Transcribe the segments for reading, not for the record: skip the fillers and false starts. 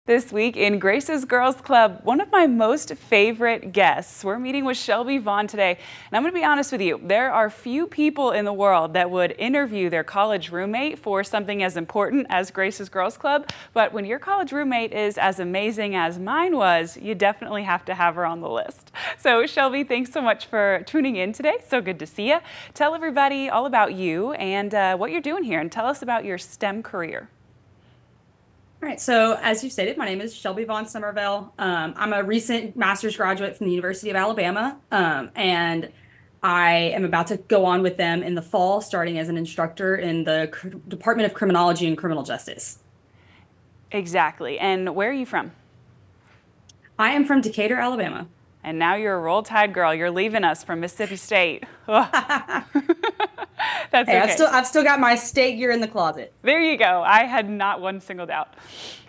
This week in Grace's Girls Club, one of my most favorite guests. We're meeting with Shelby Vaughn today. And I'm going to be honest with you, there are few people in the world that would interview their college roommate for something as important as Grace's Girls Club. But when your college roommate is as amazing as mine was, you definitely have to have her on the list. So Shelby, thanks so much for tuning in today. So good to see you. Tell everybody all about you and what you're doing here, and tell us about your STEM career. All right, so as you stated, my name is Shelby Vaughn-Somervell. I'm a recent master's graduate from the University of Alabama, and I am about to go on with them in the fall, starting as an instructor in the Department of Criminology and Criminal Justice. Exactly. And where are you from? I am from Decatur, Alabama. And now you're a Roll Tide girl. You're leaving us from Mississippi State. That's Hey, okay. I've still got my state gear in the closet. There you go. I had not one single doubt.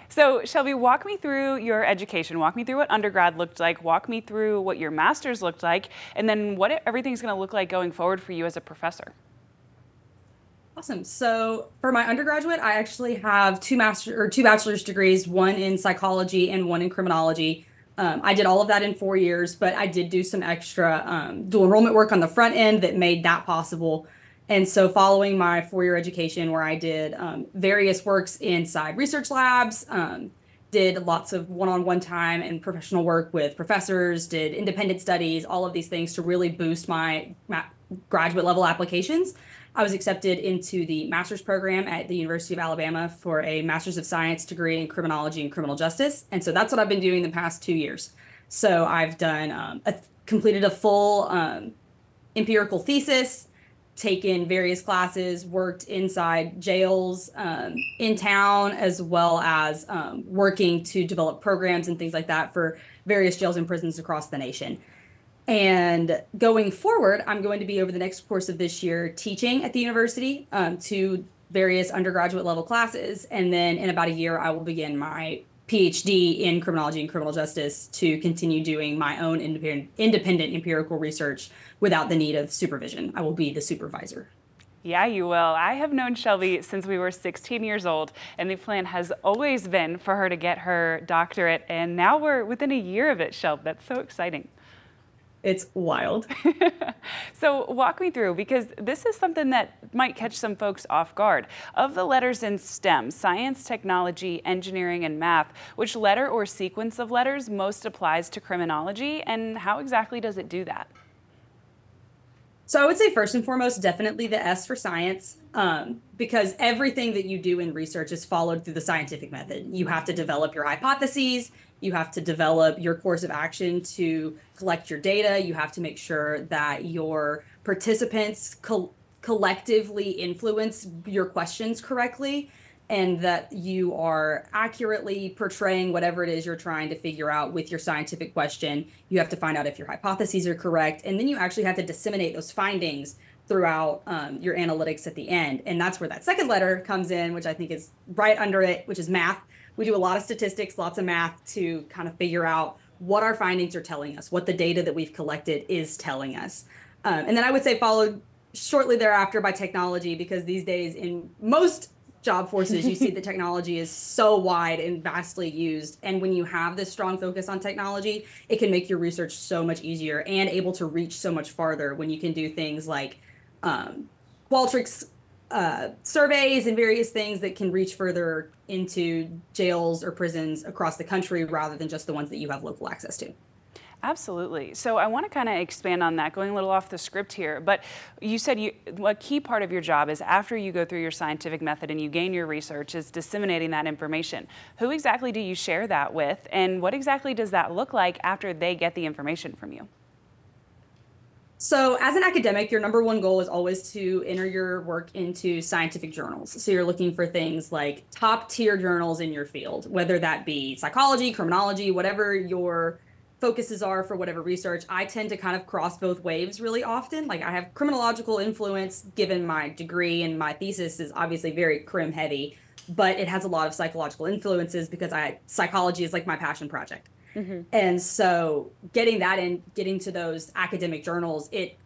So Shelby, walk me through your education. Walk me through what undergrad looked like. Walk me through what your master's looked like, and then what everything's going to look like going forward for you as a professor. Awesome. So for my undergraduate, I actually have two bachelor's degrees, one in psychology and one in criminology. I did all of that in 4 years, but I did do some extra dual enrollment work on the front end that made that possible. And so following my 4-year education where I did various works inside research labs, did lots of one-on-one time and professional work with professors, did independent studies, all of these things to really boost my graduate level applications. I was accepted into the master's program at the University of Alabama for a Master's of Science degree in criminology and criminal justice. And so that's what I've been doing the past 2 years. So I've done completed a full empirical thesis, taken various classes, worked inside jails in town, as well as working to develop programs and things like that for various jails and prisons across the nation. And going forward, I'm going to be over the next course of this year teaching at the university to various undergraduate level classes. And then in about a year, I will begin my PhD in criminology and criminal justice to continue doing my own independent empirical research without the need of supervision. I will be the supervisor. Yeah, you will. I have known Shelby since we were 16 years old, and the plan has always been for her to get her doctorate. And now we're within a year of it, Shelby. That's so exciting. It's wild. So walk me through, because this is something that might catch some folks off guard. Of the letters in STEM, science, technology, engineering, and math, which letter or sequence of letters most applies to criminology, and how exactly does it do that? So I would say first and foremost, definitely the S for science, because everything that you do in research is followed through the scientific method. You have to develop your hypotheses. You have to develop your course of action to collect your data. You have to make sure that your participants collectively influence your questions correctly, and that you are accurately portraying whatever it is you're trying to figure out with your scientific question. You have to find out if your hypotheses are correct, and then you actually have to disseminate those findings throughout your analytics at the end. And that's where that second letter comes in, which I think is right under it, which is math. We do a lot of statistics, lots of math to kind of figure out what our findings are telling us, what the data that we've collected is telling us. And then I would say followed shortly thereafter by technology, because these days in most job forces, you see the technology is so wide and vastly used. And when you have this strong focus on technology, it can make your research so much easier and able to reach so much farther when you can do things like Qualtrics surveys and various things that can reach further into jails or prisons across the country rather than just the ones that you have local access to. Absolutely. So I want to kind of expand on that, going a little off the script here, but you said a key part of your job is after you go through your scientific method and you gain your research is disseminating that information. Who exactly do you share that with, and what exactly does that look like after they get the information from you? So as an academic, your number one goal is always to enter your work into scientific journals. So you're looking for things like top tier journals in your field, whether that be psychology, criminology, whatever your focuses are for whatever research. I tend to kind of cross both waves really often. Like I have criminological influence given my degree, and my thesis is obviously very crim heavy, but it has a lot of psychological influences because psychology is like my passion project. Mm-hmm. And so getting that in, getting to those academic journals, it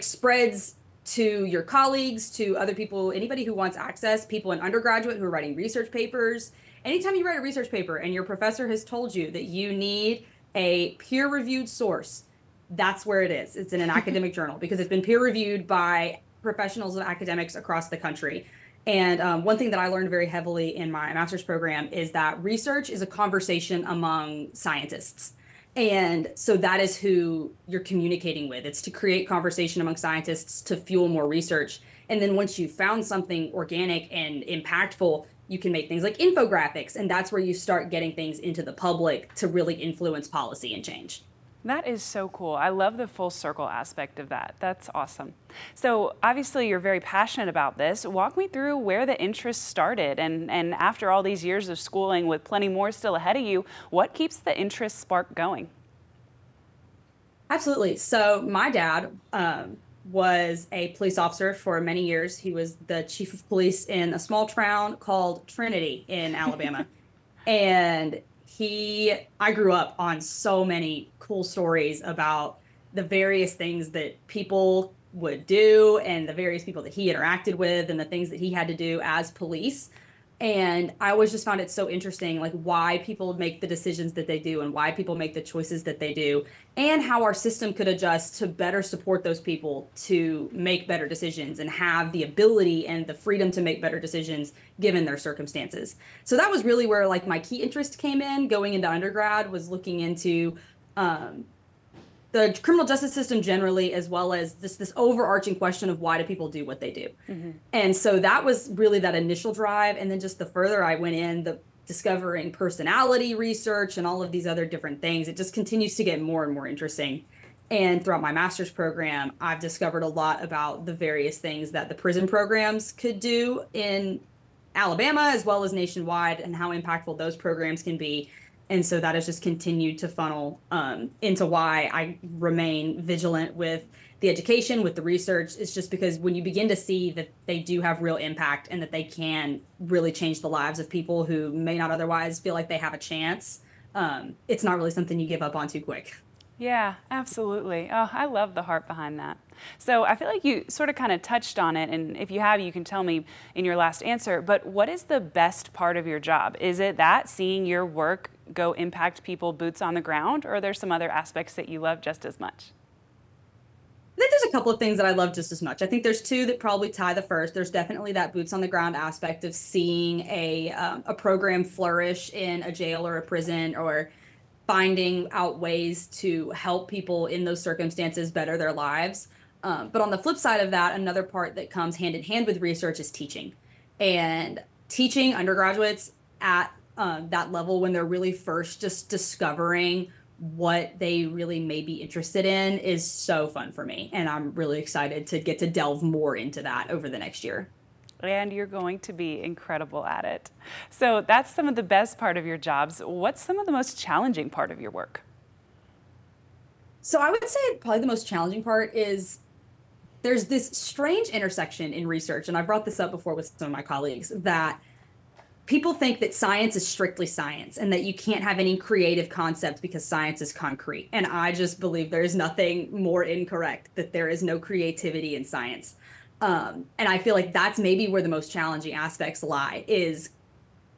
spreads to your colleagues, to other people, anybody who wants access, people in undergraduate who are writing research papers. anytime you write a research paper and your professor has told you that you need a peer-reviewed source, that's where it is. It's in an academic journal because it's been peer-reviewed by professionals and academics across the country. And one thing that I learned very heavily in my master's program is that research is a conversation among scientists. And so that is who you're communicating with. It's to create conversation among scientists to fuel more research. And then once you've found something organic and impactful, you can make things like infographics. And that's where you start getting things into the public to really influence policy and change. That is so cool. I love the full circle aspect of that. That's awesome. So obviously you're very passionate about this. Walk me through where the interest started and after all these years of schooling with plenty more still ahead of you, what keeps the interest spark going? Absolutely. So my dad was a police officer for many years. He was the chief of police in a small town called Trinity in Alabama. And I grew up on so many cool stories about the various things that people would do and the various people that he interacted with and the things that he had to do as police. And I always just found it so interesting, like why people make the decisions that they do and why people make the choices that they do and how our system could adjust to better support those people to make better decisions and have the ability and the freedom to make better decisions given their circumstances. So that was really where like my key interest came in going into undergrad, was looking into the criminal justice system generally, as well as this overarching question of why do people do what they do. Mm-hmm. And so that was really that initial drive. And then just the further I went in, the discovering personality research and all of these other different things, it just continues to get more and more interesting. And throughout my master's program, I've discovered a lot about the various things that the prison programs could do in Alabama as well as nationwide and how impactful those programs can be. And so that has just continued to funnel into why I remain vigilant with the education, with the research. It's just because when you begin to see that they do have real impact and that they can really change the lives of people who may not otherwise feel like they have a chance, it's not really something you give up on too quick. Yeah, absolutely. Oh, I love the heart behind that. So I feel like you sort of kind of touched on it, and if you have, you can tell me in your last answer, but what is the best part of your job? Is it that seeing your work go impact people boots on the ground, or are there some other aspects that you love just as much? I think there's a couple of things that I love just as much. I think there's two that probably tie the first. There's definitely that boots on the ground aspect of seeing a program flourish in a jail or a prison, or finding out ways to help people in those circumstances better their lives. But on the flip side of that, another part that comes hand in hand with research is teaching. And teaching undergraduates at that level when they're really first just discovering what they really may be interested in is so fun for me. And I'm really excited to get to delve more into that over the next year. And you're going to be incredible at it. So that's some of the best part of your jobs. What's some of the most challenging part of your work? So I would say probably the most challenging part is there's this strange intersection in research, and I brought this up before with some of my colleagues, that people think that science is strictly science and that you can't have any creative concept because science is concrete. And I just believe there is nothing more incorrect, that there is no creativity in science. And I feel like that's maybe where the most challenging aspects lie, is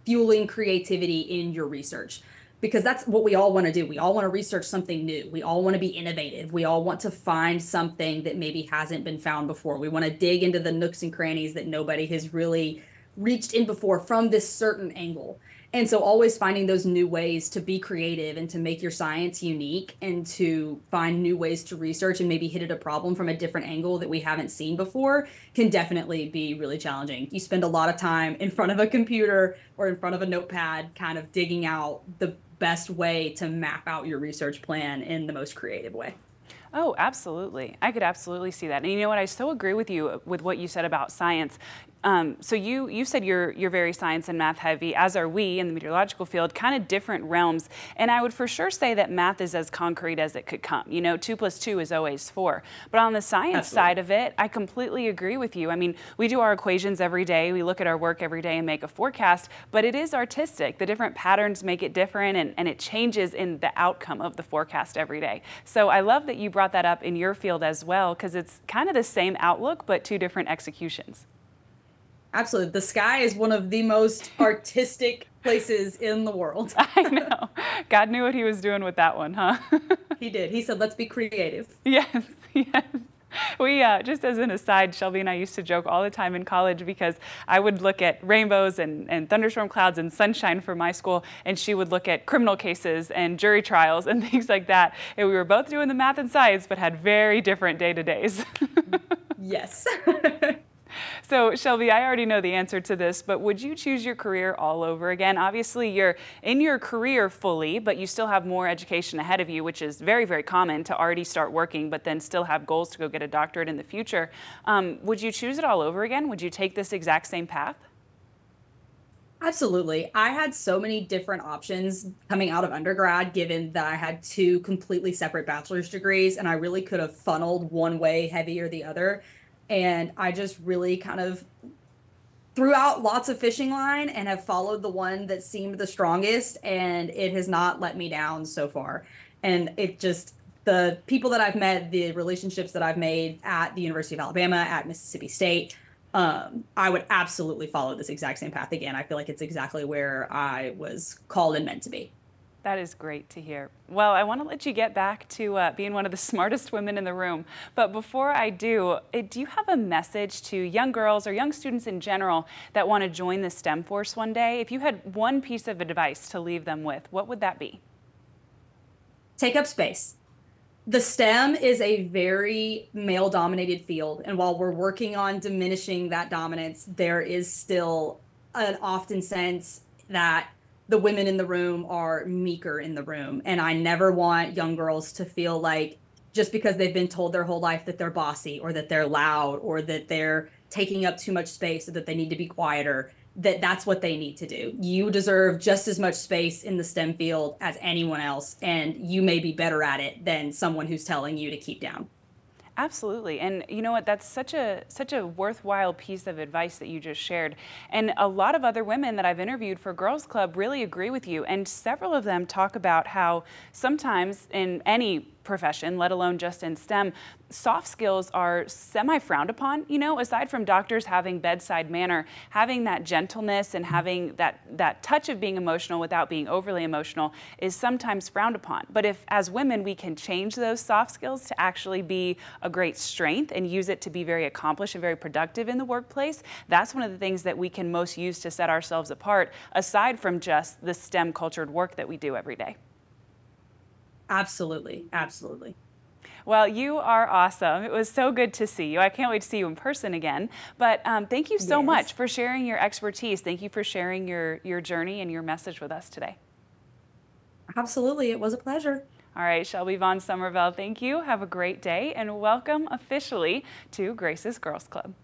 fueling creativity in your research, because that's what we all want to do. We all want to research something new. We all want to be innovative. We all want to find something that maybe hasn't been found before. We want to dig into the nooks and crannies that nobody has really reached in before from this certain angle. And so always finding those new ways to be creative and to make your science unique and to find new ways to research and maybe hit at a problem from a different angle that we haven't seen before can definitely be really challenging. You spend a lot of time in front of a computer or in front of a notepad kind of digging out the best way to map out your research plan in the most creative way. Oh, absolutely. I could absolutely see that. And you know what? I so agree with you with what you said about science. So you said you're very science and math heavy, as are we in the meteorological field, kind of different realms. And I would for sure say that math is as concrete as it could come. You know, 2 + 2 is always 4. But on the science side of it, I completely agree with you. I mean, we do our equations every day. We look at our work every day and make a forecast, but it is artistic. The different patterns make it different, and it changes in the outcome of the forecast every day. So I love that you brought that up in your field as well, because it's kind of the same outlook, but 2 different executions. Absolutely. The sky is one of the most artistic places in the world. I know. God knew what he was doing with that one, huh? He did. He said, let's be creative. Yes, yes. We, just as an aside, Shelby and I used to joke all the time in college because I would look at rainbows and thunderstorm clouds and sunshine for my school, and she would look at criminal cases and jury trials and things like that. And we were both doing the math and science, but had very different day-to-days. Yes. So, Shelby, I already know the answer to this, but would you choose your career all over again? Obviously, you're in your career fully, but you still have more education ahead of you, which is very, very common to already start working, but then still have goals to go get a doctorate in the future. Would you choose it all over again? Would you take this exact same path? Absolutely. I had so many different options coming out of undergrad, given that I had two completely separate bachelor's degrees, and I really could have funneled one way heavy or the other. And I just really kind of threw out lots of fishing line and have followed the one that seemed the strongest, and it has not let me down so far. And it just, the people that I've met, the relationships that I've made at the University of Alabama, at Mississippi State, I would absolutely follow this exact same path again. I feel like it's exactly where I was called and meant to be. That is great to hear. Well, I want to let you get back to being one of the smartest women in the room. But before I do, do you have a message to young girls or young students in general that want to join the STEM force one day? If you had one piece of advice to leave them with, what would that be? Take up space. The STEM is a very male dominated field. And while we're working on diminishing that dominance, there is still an often sense that the women in the room are meeker in the room. And I never want young girls to feel like just because they've been told their whole life that they're bossy or that they're loud or that they're taking up too much space or that they need to be quieter, that that's what they need to do. You deserve just as much space in the STEM field as anyone else, and you may be better at it than someone who's telling you to keep down. Absolutely. And you know what? That's such a worthwhile piece of advice that you just shared. And a lot of other women that I've interviewed for Girls Club really agree with you. And several of them talk about how sometimes in any profession, let alone just in STEM, soft skills are semi-frowned upon. You know, aside from doctors having bedside manner, having that gentleness and having that touch of being emotional without being overly emotional is sometimes frowned upon. But if, as women, we can change those soft skills to actually be a great strength and use it to be very accomplished and very productive in the workplace, that's one of the things that we can most use to set ourselves apart, aside from just the STEM cultured work that we do every day. Absolutely. Absolutely. Well, you are awesome. It was so good to see you. I can't wait to see you in person again. But thank you so Yes. much for sharing your expertise. Thank you for sharing your journey and your message with us today. Absolutely. It was a pleasure. All right, Shelby Vaughn-Somervell, thank you. Have a great day and welcome officially to Grace's Girls Club.